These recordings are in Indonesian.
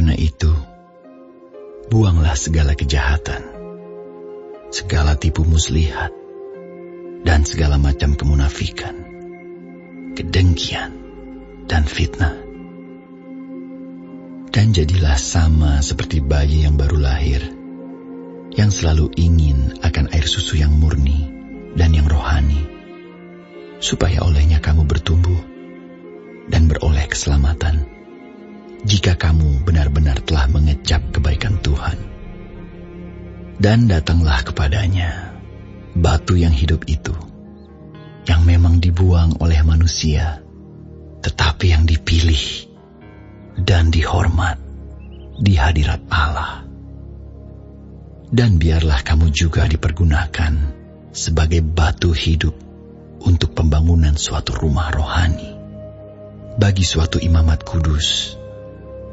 Karena itu, buanglah segala kejahatan, segala tipu muslihat, dan segala macam kemunafikan, kedengkian, dan fitnah. Dan jadilah sama seperti bayi yang baru lahir, yang selalu ingin akan air susu yang murni dan yang rohani, supaya olehnya kamu bertumbuh dan beroleh keselamatan, jika kamu benar-benar telah mengecap kebaikan Tuhan. Dan datanglah kepadanya batu yang hidup itu, yang memang dibuang oleh manusia, tetapi yang dipilih dan dihormat di hadirat Allah. Dan biarlah kamu juga dipergunakan sebagai batu hidup untuk pembangunan suatu rumah rohani, bagi suatu imamat kudus,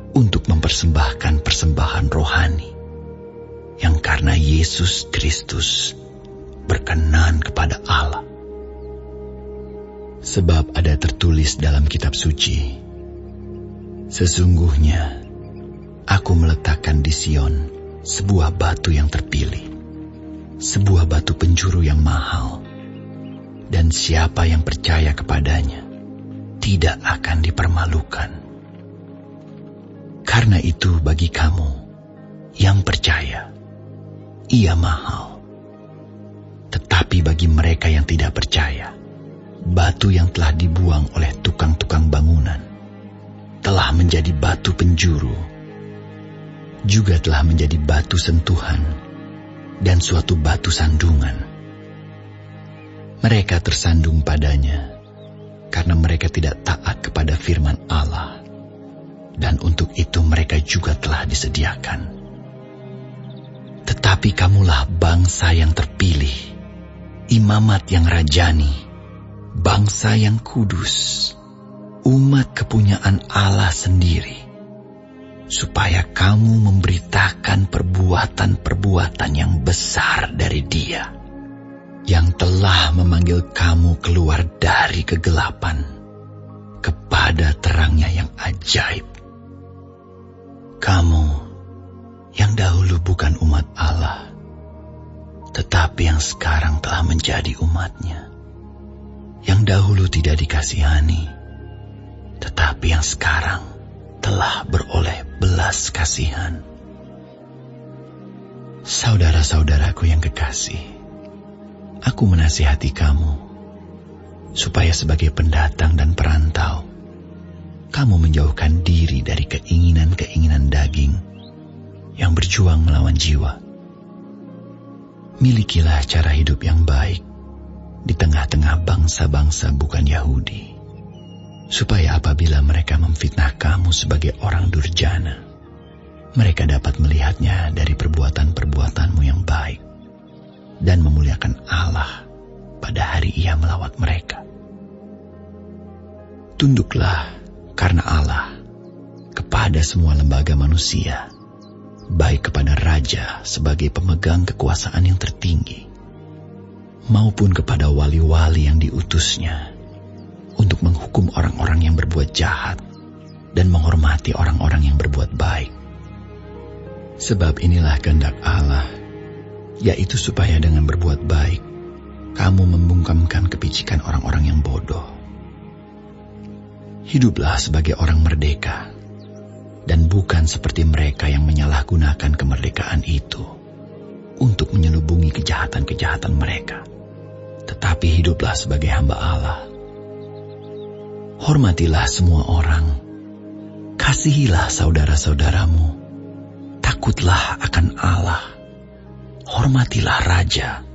untuk mempersembahkan persembahan rohani, yang karena Yesus Kristus berkenan kepada Allah. Sebab ada tertulis dalam kitab suci, sesungguhnya aku meletakkan di Sion sebuah batu yang terpilih, sebuah batu penjuru yang mahal, dan siapa yang percaya kepadanya tidak akan dipermalukan. Karena itu bagi kamu yang percaya, ia mahal. Tetapi bagi mereka yang tidak percaya, batu yang telah dibuang oleh tukang-tukang bangunan telah menjadi batu penjuru, juga telah menjadi batu sentuhan dan suatu batu sandungan. Mereka tersandung padanya karena mereka tidak taat kepada firman Allah, dan untuk itu mereka juga telah disediakan. Tetapi kamulah bangsa yang terpilih, imamat yang rajani, bangsa yang kudus, umat kepunyaan Allah sendiri, supaya kamu memberitakan perbuatan-perbuatan yang besar dari Dia, yang telah memanggil kamu keluar dari kegelapan kepada terangnya yang ajaib. Kamu yang dahulu bukan umat Allah, tetapi yang sekarang telah menjadi umat-Nya, yang dahulu tidak dikasihani, tetapi yang sekarang telah beroleh belas kasihan. Saudara-saudaraku yang kekasih, aku menasihati kamu, supaya sebagai pendatang dan perantau, kamu menjauhkan diri dari keinginan-keinginan daging yang berjuang melawan jiwa. Milikilah cara hidup yang baik di tengah-tengah bangsa-bangsa bukan Yahudi, supaya apabila mereka memfitnah kamu sebagai orang durjana, mereka dapat melihatnya dari perbuatan-perbuatanmu yang baik dan memuliakan Allah pada hari Ia melawat mereka. Tunduklah karena Allah kepada semua lembaga manusia, baik kepada raja sebagai pemegang kekuasaan yang tertinggi, maupun kepada wali-wali yang diutusnya, untuk menghukum orang-orang yang berbuat jahat dan menghormati orang-orang yang berbuat baik. Sebab inilah kehendak Allah, yaitu supaya dengan berbuat baik, kamu membungkamkan kepicikan orang-orang yang bodoh. Hiduplah sebagai orang merdeka, dan bukan seperti mereka yang menyalahgunakan kemerdekaan itu untuk menyelubungi kejahatan-kejahatan mereka, tetapi hiduplah sebagai hamba Allah. Hormatilah semua orang, kasihilah saudara-saudaramu, takutlah akan Allah, hormatilah raja.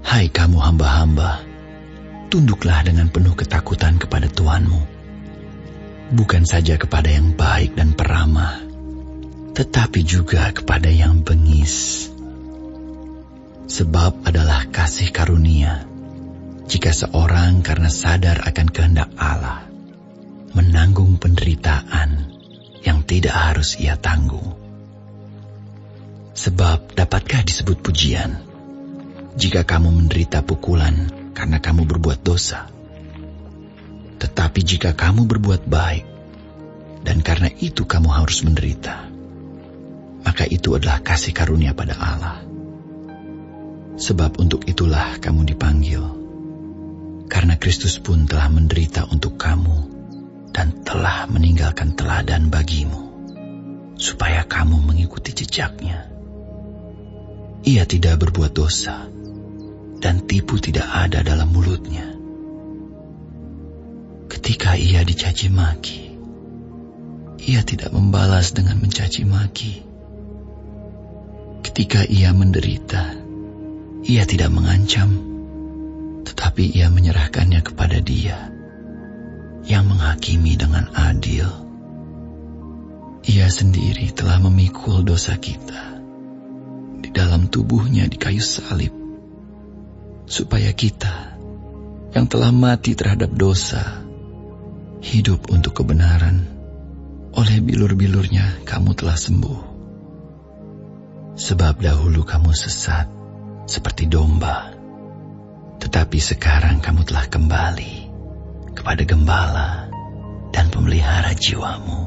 Hai kamu hamba-hamba, tunduklah dengan penuh ketakutan kepada Tuhanmu, bukan saja kepada yang baik dan peramah, tetapi juga kepada yang bengis. Sebab adalah kasih karunia jika seorang karena sadar akan kehendak Allah menanggung penderitaan yang tidak harus ia tanggung. Sebab dapatkah disebut pujian jika kamu menderita pukulan karena kamu berbuat dosa? Tetapi jika kamu berbuat baik, dan karena itu kamu harus menderita, maka itu adalah kasih karunia pada Allah. Sebab untuk itulah kamu dipanggil, karena Kristus pun telah menderita untuk kamu dan telah meninggalkan teladan bagimu, supaya kamu mengikuti jejaknya. Ia tidak berbuat dosa, dan tipu tidak ada dalam mulutnya. Ketika ia dicaci maki, ia tidak membalas dengan mencaci maki. Ketika ia menderita, ia tidak mengancam, tetapi ia menyerahkannya kepada Dia yang menghakimi dengan adil. Ia sendiri telah memikul dosa kita di dalam tubuhnya di kayu salib, supaya kita yang telah mati terhadap dosa hidup untuk kebenaran. Oleh bilur-bilurnya kamu telah sembuh. Sebab dahulu kamu sesat seperti domba, tetapi sekarang kamu telah kembali kepada Gembala dan pemelihara jiwamu.